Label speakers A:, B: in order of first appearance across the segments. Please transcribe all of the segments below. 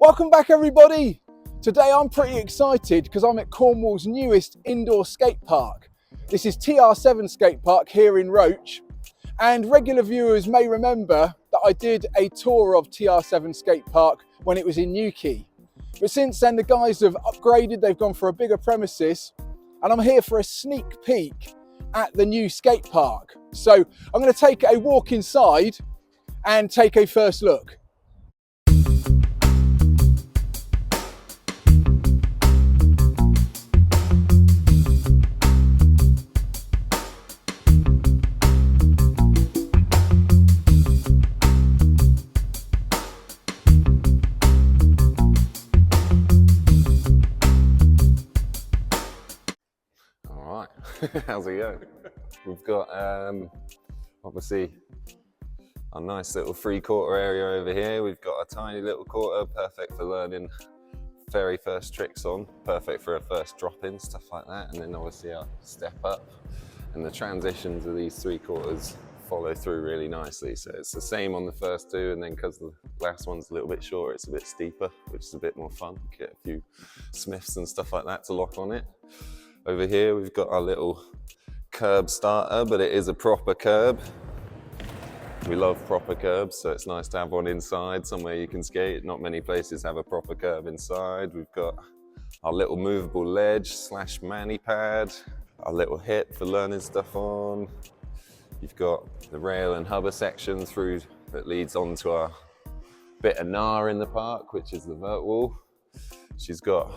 A: Welcome back everybody! Today I'm pretty excited because I'm at Cornwall's newest indoor skate park. This is TR7 Skatepark here in Roche, and regular viewers may remember that I did a tour of TR7 Skatepark when it was in Newquay. But since then the guys have upgraded, they've gone for a bigger premises, and I'm here for a sneak peek at the new skate park. So I'm going to take a walk inside and take a first look.
B: How's it going? We've got obviously a nice little free quarter area over here. We've got a tiny little quarter, perfect for learning very first tricks on, perfect for a first drop in, stuff like that. And then obviously our step up, and the transitions of these three quarters follow through really nicely. So it's the same on the first two, and then because the last one's a little bit shorter, it's a bit steeper, which is a bit more fun. Get a few smiths and stuff like that to lock on it. Over here we've got our little curb starter, but it is a proper curb. We love proper curbs, so it's nice to have one inside, somewhere you can skate. Not many places have a proper curb inside. We've got our little movable ledge / mani pad, our little hip for learning stuff on. You've got the rail and hubber section through that leads onto our bit of gnar in the park, which is the vert wall. She's got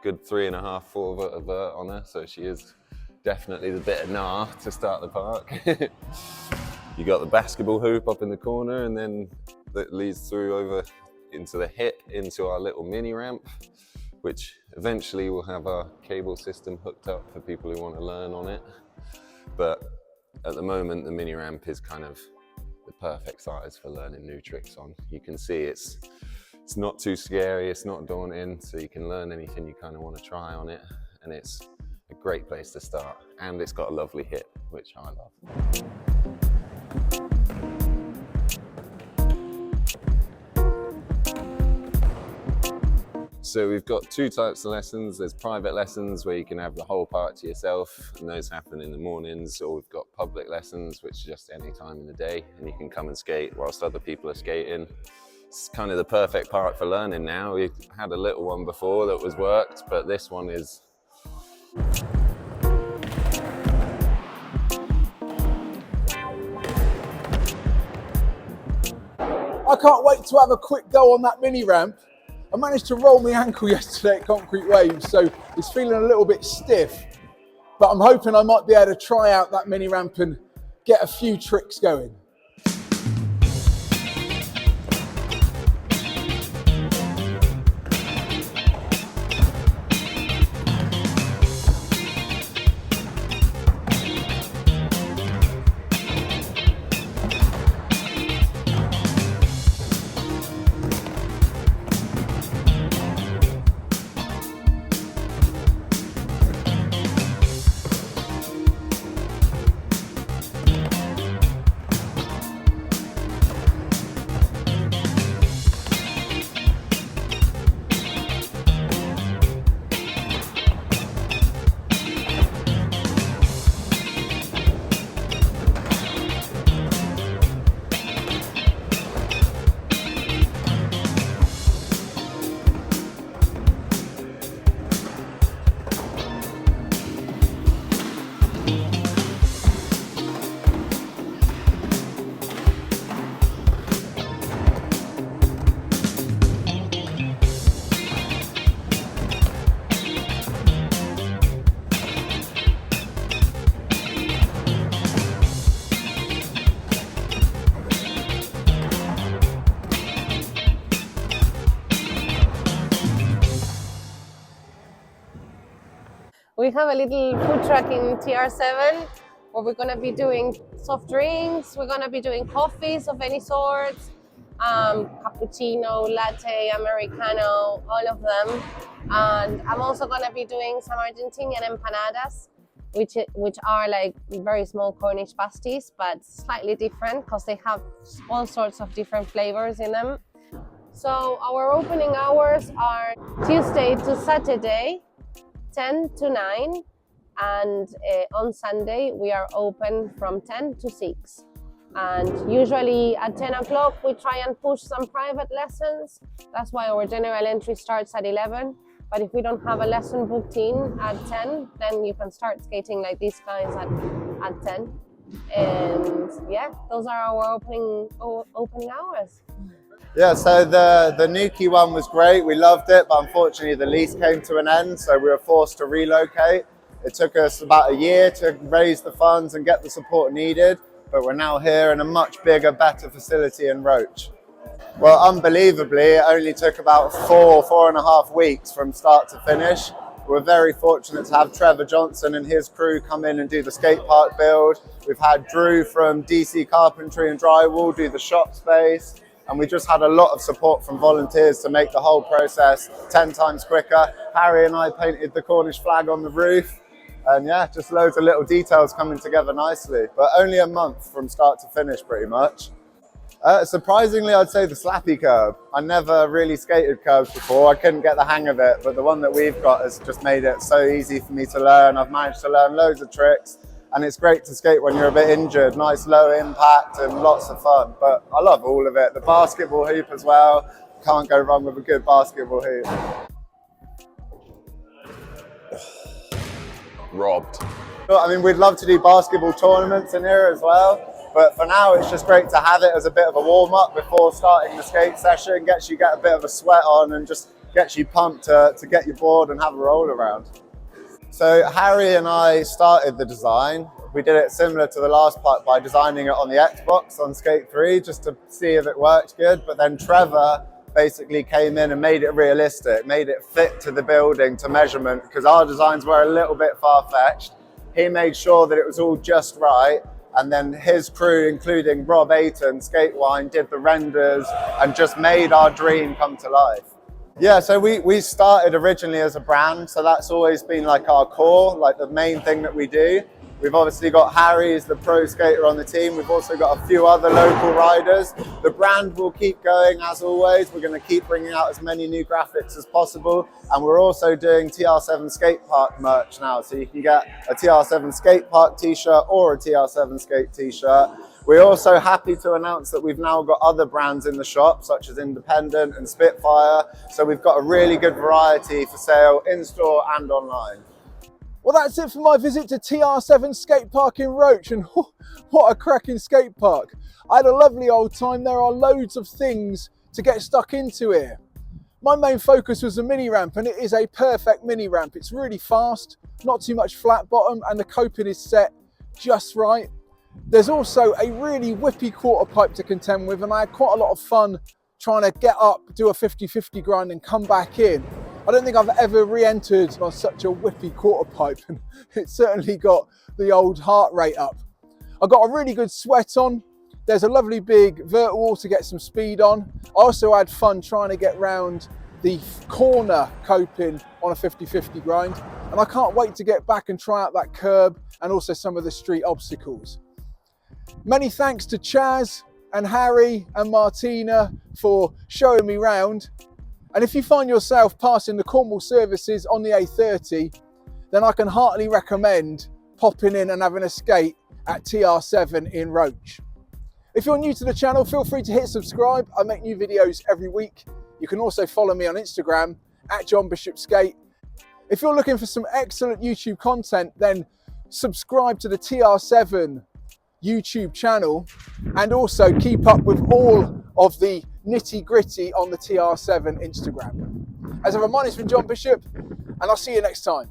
B: good 3.5, 4 foot of vert on her, so she is definitely the bit of gnar to start the park. You got the basketball hoop up in the corner, and then that leads through over into the hip, into our little mini ramp, which eventually will have our cable system hooked up for people who want to learn on it. But at the moment, the mini ramp is kind of the perfect size for learning new tricks on. You can see it's not too scary, it's not daunting, so you can learn anything you kind of want to try on it, and it's a great place to start. And it's got a lovely hip, which I love. So we've got two types of lessons. There's private lessons where you can have the whole park to yourself, and those happen in the mornings, or we've got public lessons, which is just any time in the day, and you can come and skate whilst other people are skating. It's kind of the perfect park for learning now. We had a little one before that was worked, but this one is...
A: I can't wait to have a quick go on that mini ramp. I managed to roll my ankle yesterday at Concrete Waves, so it's feeling a little bit stiff, but I'm hoping I might be able to try out that mini ramp and get a few tricks going.
C: We have a little food truck in TR7 where we're going to be doing soft drinks, we're going to be doing coffees of any sort, cappuccino, latte, Americano, all of them. And I'm also going to be doing some Argentinian empanadas, which are like very small Cornish pasties, but slightly different because they have all sorts of different flavors in them. So our opening hours are Tuesday to Saturday, 10 to 9, and on Sunday we are open from 10 to 6. And usually at 10 o'clock we try and push some private lessons. That's why our general entry starts at 11. But if we don't have a lesson booked in at 10, then you can start skating like these guys at 10. And yeah, those are our opening hours.
D: Yeah, so the Nuki one was great. We loved it, but unfortunately the lease came to an end, so we were forced to relocate. It took us about a year to raise the funds and get the support needed, but we're now here in a much bigger, better facility in Roche. Well, unbelievably, it only took about 4.5 weeks from start to finish. We're very fortunate to have Trevor Johnson and his crew come in and do the skate park build. We've had Drew from DC Carpentry and Drywall do the shop space. And we just had a lot of support from volunteers to make the whole process 10 times quicker. Harry and I painted the Cornish flag on the roof. And yeah, just loads of little details coming together nicely. But only a month from start to finish, pretty much. Surprisingly, I'd say the slappy curb. I never really skated curbs before. I couldn't get the hang of it. But the one that we've got has just made it so easy for me to learn. I've managed to learn loads of tricks. And it's great to skate when you're a bit injured, nice low impact and lots of fun. But I love all of it. The basketball hoop as well. Can't go wrong with a good basketball hoop.
B: Robbed.
D: I mean, we'd love to do basketball tournaments in here as well. But for now, it's just great to have it as a bit of a warm-up before starting the skate session. Get a bit of a sweat on and just gets you pumped to get your board and have a roll around. So Harry and I started the design. We did it similar to the last part by designing it on the Xbox on Skate 3 just to see if it worked good. But then Trevor basically came in and made it realistic, made it fit to the building to measurement because our designs were a little bit far-fetched. He made sure that it was all just right. And then his crew, including Rob Ayton, Skatewine, did the renders and just made our dream come to life. Yeah, so we started originally as a brand, so that's always been like our core, like the main thing that we do. We've obviously got Harry as the pro skater on the team. We've also got a few other local riders. The brand will keep going as always. We're going to keep bringing out as many new graphics as possible. And we're also doing TR7 Skatepark merch now. So you can get a TR7 Skatepark t-shirt or a TR7 Skate t-shirt. We're also happy to announce that we've now got other brands in the shop, such as Independent and Spitfire. So we've got a really good variety for sale in-store and online.
A: Well, that's it for my visit to TR7 Skatepark in Roche, and what a cracking skate park. I had a lovely old time. There are loads of things to get stuck into here. My main focus was the mini ramp, and it is a perfect mini ramp. It's really fast, not too much flat bottom, and the coping is set just right. There's also a really whippy quarter pipe to contend with, and I had quite a lot of fun trying to get up, do a 50-50 grind and come back in. I don't think I've ever re-entered on such a whippy quarter pipe, and it certainly got the old heart rate up. I got a really good sweat on. There's a lovely big vert wall to get some speed on. I also had fun trying to get round the corner coping on a 50-50 grind, and I can't wait to get back and try out that curb and also some of the street obstacles. Many thanks to Chaz and Harry and Martina for showing me round. And if you find yourself passing the Cornwall services on the A30, then I can heartily recommend popping in and having a skate at TR7 in Roche. If you're new to the channel, feel free to hit subscribe. I make new videos every week. You can also follow me on Instagram at John Bishop Skate. If you're looking for some excellent YouTube content, then subscribe to the TR7 YouTube channel and also keep up with all of the nitty-gritty on the TR7 Instagram. As ever, my name's been John Bishop, and I'll see you next time.